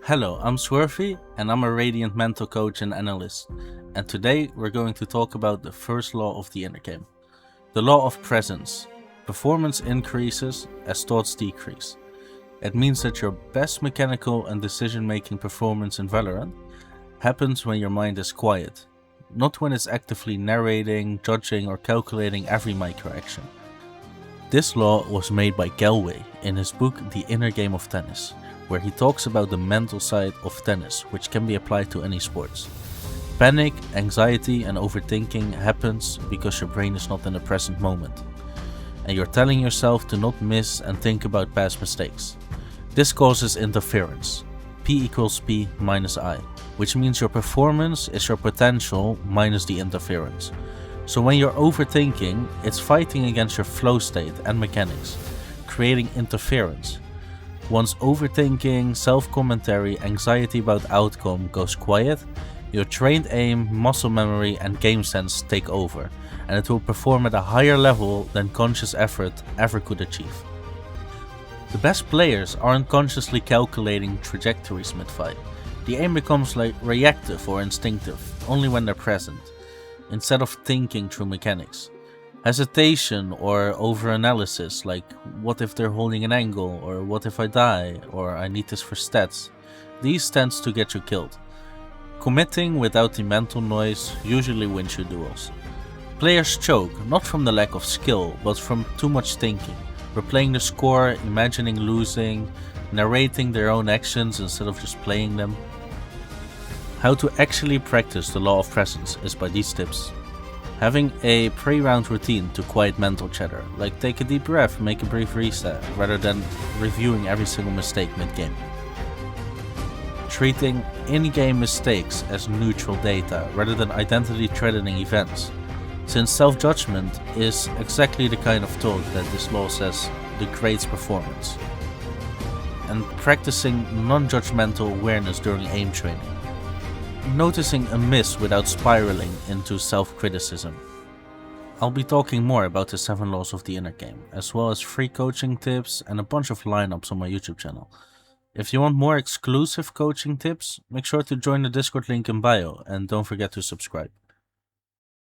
Hello, I'm Swervy and I'm a Radiant mental coach and analyst. And today we're going to talk about the first law of the inner game. The law of presence. Performance increases as thoughts decrease. It means that your best mechanical and decision-making performance in Valorant happens when your mind is quiet, not when it's actively narrating, judging or calculating every microaction. This law was made by Galway in his book The Inner Game of Tennis, where he talks about the mental side of tennis, which can be applied to any sports. Panic, anxiety and overthinking happens because your brain is not in the present moment, and you're telling yourself to not miss and think about past mistakes. This causes interference, P equals P minus I, which means your performance is your potential minus the interference. So when you're overthinking, it's fighting against your flow state and mechanics, creating interference. Once overthinking, self-commentary, anxiety about outcome goes quiet, your trained aim, muscle memory and game sense take over, and it will perform at a higher level than conscious effort ever could achieve. The best players aren't consciously calculating trajectories mid-fight. The aim becomes reactive or instinctive, only when they're present, instead of thinking through mechanics. Hesitation or over-analysis, like what if they're holding an angle, or what if I die, or I need this for stats, these tends to get you killed. Committing without the mental noise usually wins you duels. Players choke, not from the lack of skill, but from too much thinking, replaying the score, imagining losing, narrating their own actions instead of just playing them. How to actually practice the law of presence is by these tips. Having a pre-round routine to quiet mental chatter, like take a deep breath, make a brief reset, rather than reviewing every single mistake mid-game. Treating in-game mistakes as neutral data, rather than identity-threatening events, since self-judgment is exactly the kind of thought that this law says degrades performance. And practicing non-judgmental awareness during aim training. Noticing a miss without spiraling into self-criticism. I'll be talking more about the 7 laws of the inner game, as well as free coaching tips and a bunch of lineups on my YouTube channel. If you want more exclusive coaching tips, make sure to join the Discord link in bio and don't forget to subscribe.